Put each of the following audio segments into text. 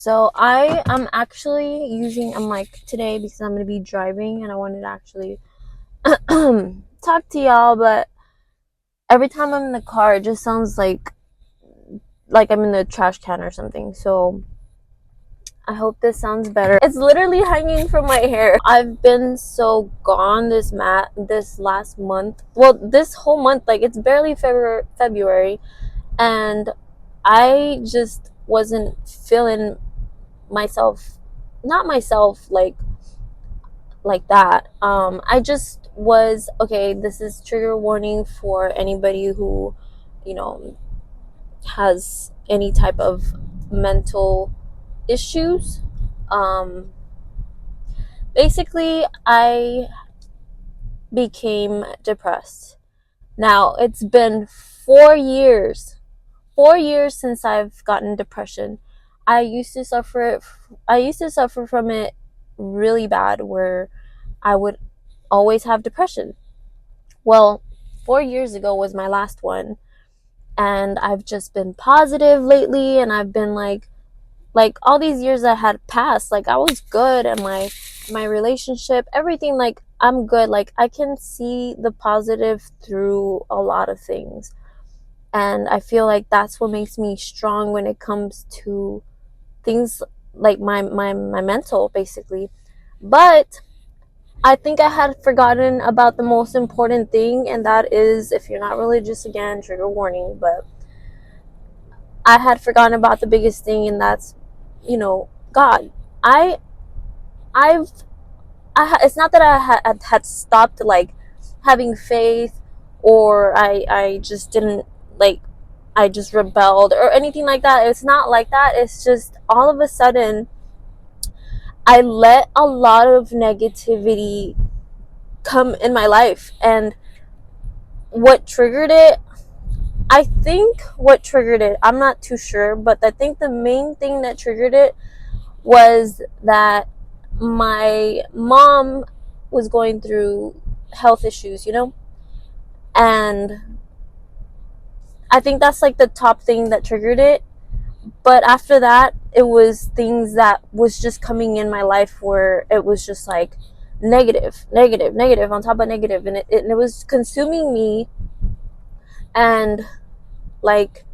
So I am actually using a mic today because I'm going to be driving and I wanted to actually talk to y'all, but every time I'm in the car it just sounds like I'm in the trash can or something. So I hope this sounds better. It's literally hanging from my hair. I've been so gone this last month. Well, this whole month, like it's barely February, and I just wasn't feeling myself, not myself like that. I just was okay. This is trigger warning for anybody who, you know, has any type of mental issues. Um, Basically, I became depressed. Now it's been 4 years, 4 years since I've gotten depression. I used to suffer. I used to suffer from it really bad, where I would always have depression. Well, 4 years ago was my last one, and I've just been positive lately, and I've been like all these years that had passed, like I was good, and my relationship, everything, like I'm good. Like I can see the positive through a lot of things, and I feel like that's what makes me strong when it comes to things like my mental, basically. But I think I had forgotten about the most important thing, and that is, if you're not religious, again, trigger warning, but I had forgotten about the biggest thing, and that's, God. I, I've, it's not that I had stopped like having faith, or I just didn't like, I just rebelled or anything like that. It's not like that. It's just all of a sudden, I let a lot of negativity come in my life, and what triggered it, I think what triggered it, I'm not too sure, but I think the main thing that triggered it was that my mom was going through health issues, and I think that's like the top thing that triggered it. But after that, it was things that was just coming in my life where it was just like negative, negative, negative on top of negative, and it was consuming me. And like,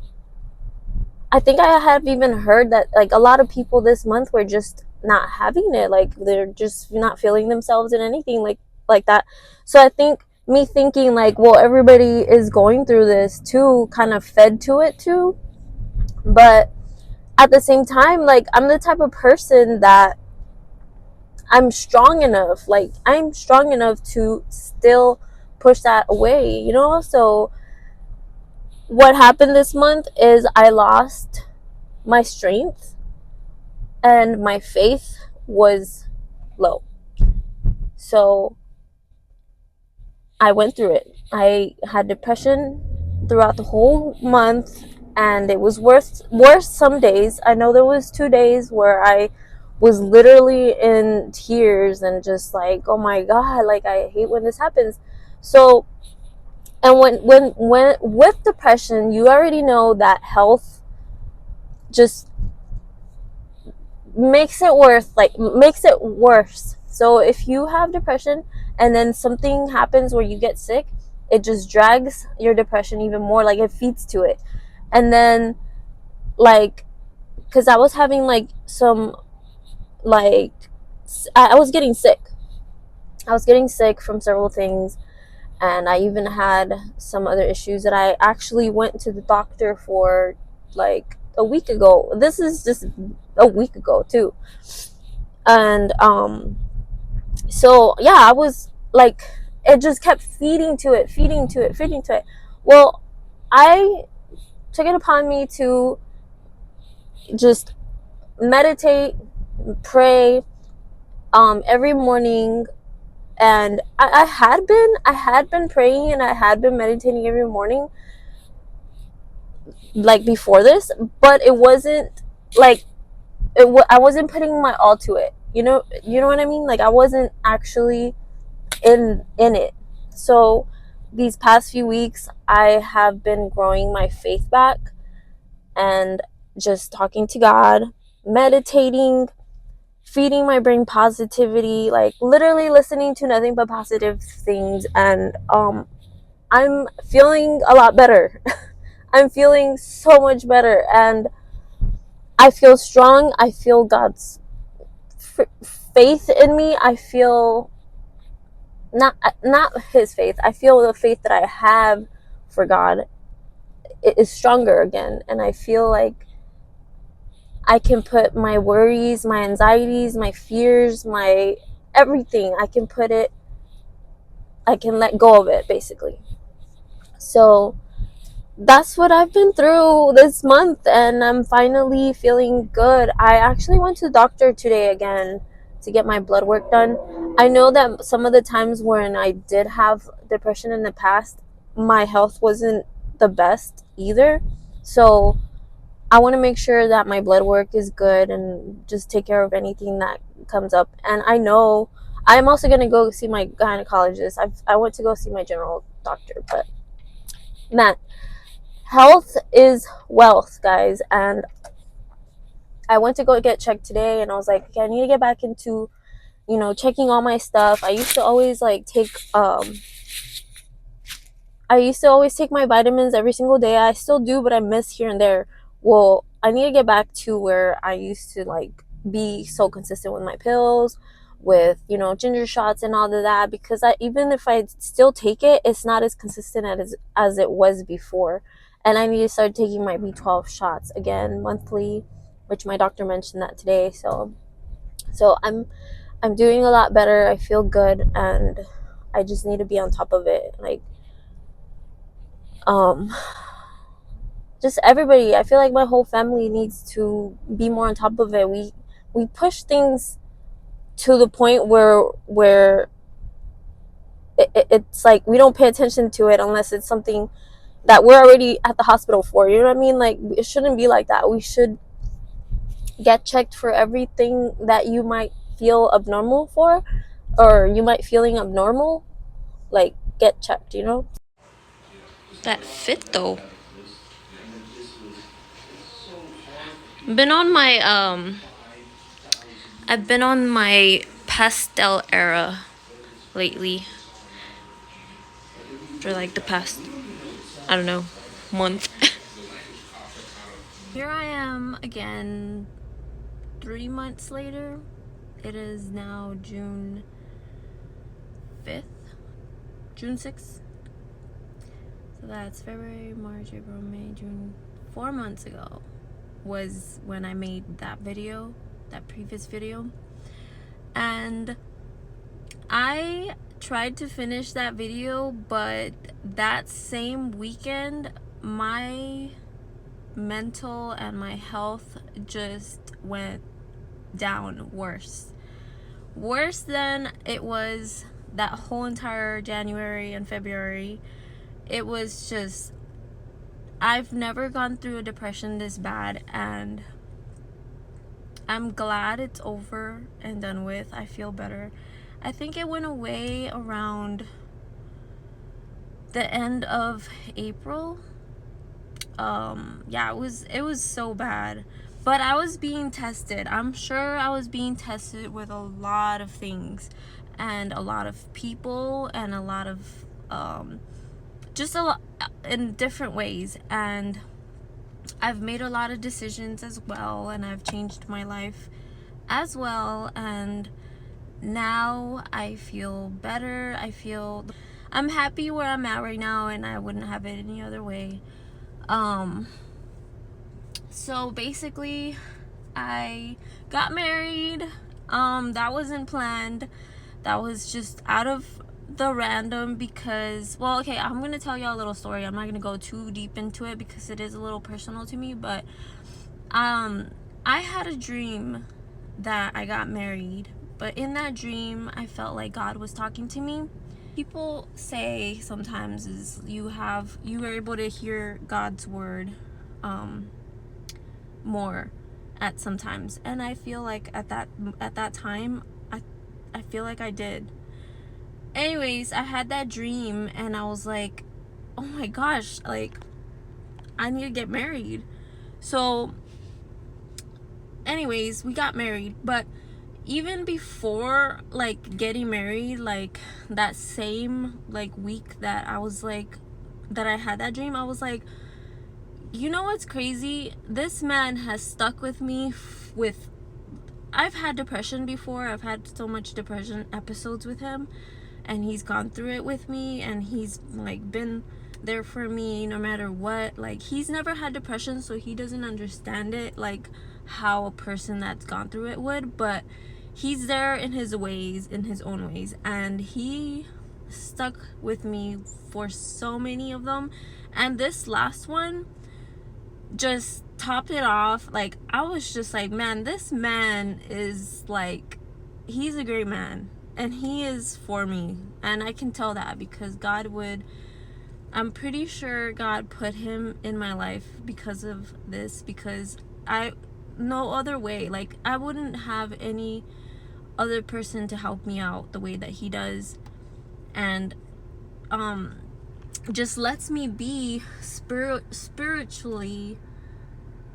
I think I have even heard that like a lot of people this month were just not having it. Like they're just not feeling themselves in anything like that. So I think me thinking like, well, everybody is going through this too, kind of fed to it too. But at the same time, like I'm the type of person that I'm strong enough to still push that away. So what happened this month is I lost my strength, and my faith was low. So I went through it. I had depression throughout the whole month, and it was worse some days. I know there was 2 days where I was literally in tears and just like, oh my god, like I hate when this happens. So, and when with depression, you already know that health just makes it worse. So if you have depression and then something happens where you get sick, it just drags your depression even more, like it feeds to it. And then, like, because I was having like some, like, I was getting sick. I was getting sick from several things, and I even had some other issues that I actually went to the doctor for like a week ago. This is just a week ago too. And so yeah, I was like, it just kept feeding to it, feeding to it, feeding to it. Well, I took it upon me to just meditate, pray, every morning. And I had been praying, and I had been meditating every morning, like before this, but it wasn't like I wasn't putting my all to it. You know what I mean? Like I wasn't actually in it. So these past few weeks, I have been growing my faith back, and just talking to God, meditating, feeding my brain positivity, like literally listening to nothing but positive things, and I'm feeling a lot better. I'm feeling so much better, and I feel strong. I feel God's faith in me. I feel not his faith. I feel the faith that I have for God is stronger again, and I feel like I can put my worries, my anxieties, my fears, my everything, I can let go of it, basically. So that's what I've been through this month, and I'm finally feeling good. I actually went to the doctor today again to get my blood work done. I know that some of the times when I did have depression in the past, my health wasn't the best either. So I want to make sure that my blood work is good and just take care of anything that comes up. And I know I'm also going to go see my gynecologist. I went to go see my general doctor, but man, health is wealth, guys. And I went to go get checked today, and I was like, okay, I need to get back into, checking all my stuff. I used to always take my vitamins every single day. I still do, but I miss here and there. Well, I need to get back to where I used to be so consistent with my pills, with ginger shots and all of that, because even if I still take it, it's not as consistent as it was before. And I need to start taking my B12 shots again monthly, which my doctor mentioned that today. So I'm doing a lot better. I feel good, and I just need to be on top of it. Um just everybody, I feel like my whole family needs to be more on top of it. We push things to the point where it's like we don't pay attention to it unless it's something that we're already at the hospital for. You know what I mean? Like, it shouldn't be like that. We should get checked for everything that you might feel abnormal for, or you might feeling abnormal. Like, get checked, That fit though. Been on my I've been on my pastel era lately. For like the past, I don't know, month. Here I am again 3 months later. It is now June 5th, June 6th. So that's February, March, April, May, June. 4 months ago was when I made that video, that previous video. And I tried to finish that video, but that same weekend, my mental and my health just went down worse than it was that whole entire January and February. It was just, I've never gone through a depression this bad, and I'm glad it's over and done with. I feel better. I think it went away around the end of April. Yeah, it was so bad. But I was being tested. I'm sure I was being tested with a lot of things, and a lot of people, and a lot of just a lot in different ways. And I've made a lot of decisions as well, and I've changed my life as well, and now I feel better. I'm happy where I'm at right now, and I wouldn't have it any other way. So basically, I got married. That wasn't planned. That was just out of the random, because, well, okay, I'm gonna tell y'all a little story. I'm not gonna go too deep into it because it is a little personal to me, but I had a dream that I got married, but in that dream I felt like God was talking to me. People say sometimes is you are able to hear God's word more at sometimes, and I feel like at that time I feel like I did. Anyways, I had that dream, and I was like, oh my gosh, like, I need to get married. So anyways, we got married. But even before like getting married, like that same like week that I was like, that I had that dream, I was like, you know what's crazy? This man has stuck with me with, I've had depression before. I've had so much depression episodes with him, and he's gone through it with me, and he's like been there for me no matter what. Like, he's never had depression, so he doesn't understand it like how a person that's gone through it would, but he's there in his ways, in his own ways, and he stuck with me for so many of them. And this last one just topped it off. Like, I was just like, man, this man is like, he's a great man, and he is for me. And I can tell that because God would, I'm pretty sure God put him in my life because of this, because no other way, like I wouldn't have any other person to help me out the way that he does. And just lets me be spiritually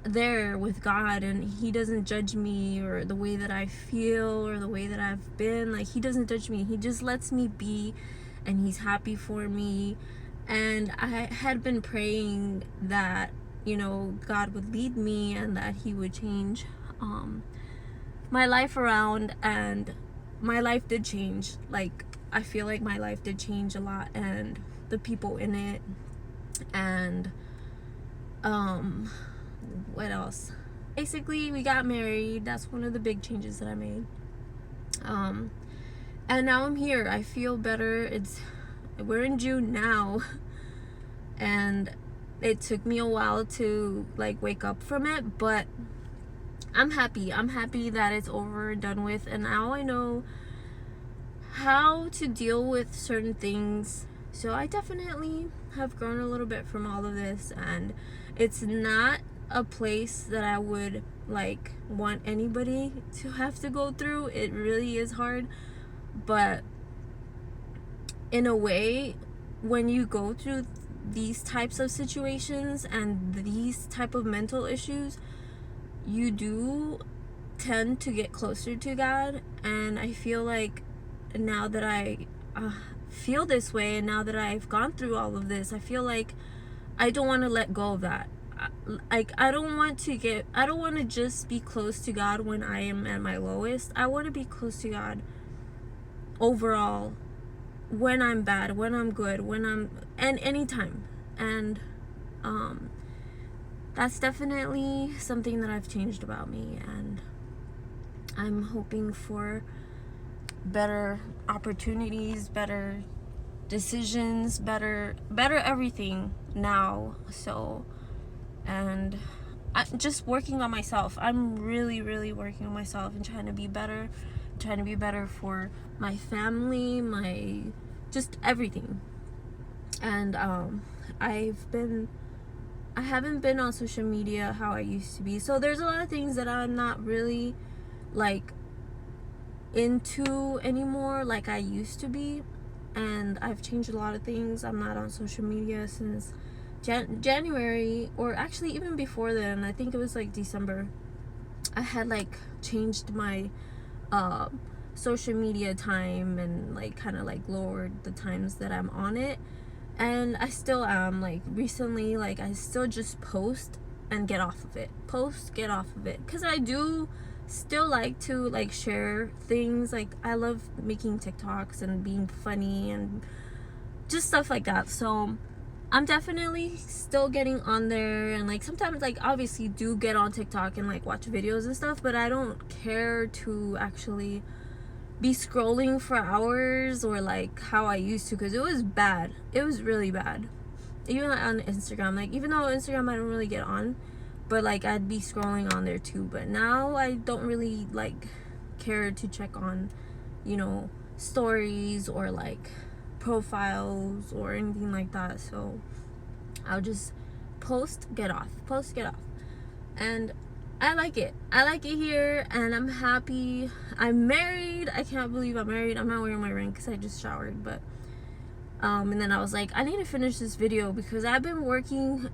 there with God, and he doesn't judge me or the way that I feel or the way that I've been. Like, he doesn't judge me, he just lets me be, and he's happy for me. And I had been praying that, you know, God would lead me and that he would change my life around, and my life did change. Like, I feel like my life did change a lot, and the people in it. And what else? Basically, we got married. That's one of the big changes that I made. And now I'm here. I feel better. We're in June now, and it took me a while to like wake up from it, but I'm happy that it's over and done with, and now I know how to deal with certain things. So I definitely have grown a little bit from all of this, and it's not a place that I would like want anybody to have to go through. It really is hard, but in a way, when you go through these types of situations and these type of mental issues, you do tend to get closer to God. And I feel like now that I feel this way, and now that I've gone through all of this, I feel like I don't want to let go of that. Like, I don't want to just be close to God when I am at my lowest. I want to be close to God overall, when I'm bad, when I'm good, and anytime. And that's definitely something that I've changed about me, and I'm hoping for better opportunities, better decisions, better everything now. So, and I'm just working on myself. I'm really working on myself and trying to be better for my family, my just everything. And I haven't been on social media how I used to be, so there's a lot of things that I'm not really like into anymore like I used to be, and I've changed a lot of things. I'm not on social media since January, or actually even before then. I think it was like December. I had like changed my social media time, and like kind of like lowered the times that I'm on it. And I still am, like recently, like I still just post and get off of it, because I do still like to like share things. Like, I love making TikToks and being funny and just stuff like that. So I'm definitely still getting on there, and like sometimes, like, obviously do get on TikTok and like watch videos and stuff, but I don't care to actually be scrolling for hours or like how I used to, because it was bad. It was really bad. Even on Instagram, like, even though Instagram I don't really get on, but like I'd be scrolling on there too. But now I don't really like care to check on, you know, stories or like profiles or anything like that. So I'll just post, get off. And I like it here, and I'm happy. I'm married. I can't believe I'm married. I'm not wearing my ring because I just showered, but and then I was like, I need to finish this video because I've been working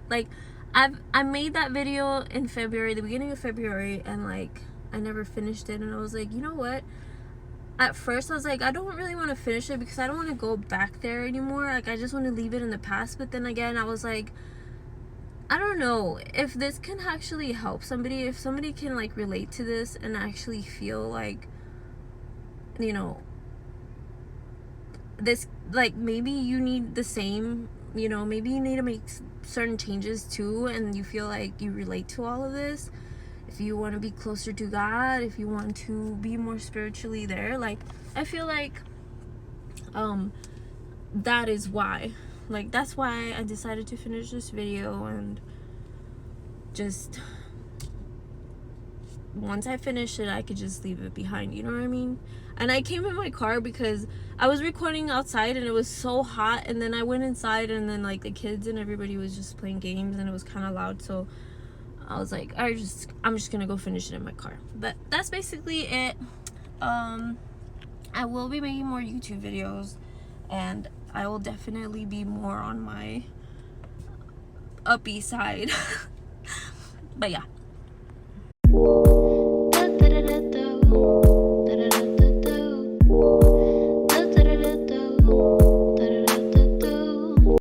like I made that video in February, the beginning of February, and like I never finished it. And I was like, you know what? At first I was like, I don't really want to finish it because I don't want to go back there anymore. Like, I just want to leave it in the past. But then again, I was like, I don't know if this can actually help somebody, if somebody can like relate to this and actually feel like, you know, this, like maybe you need the same, you know, maybe you need to make certain changes too, and you feel like you relate to all of this. If you want to be closer to God, if you want to be more spiritually there, like I feel like that is why, like that's why I decided to finish this video. And just once I finish it, I could just leave it behind, you know what I mean? And I came in my car because I was recording outside and it was so hot, and then I went inside and then like the kids and everybody was just playing games and it was kind of loud, so I was like, I'm just gonna go finish it in my car. But that's basically it. I will be making more YouTube videos, and I will definitely be more on my uppy side. But yeah,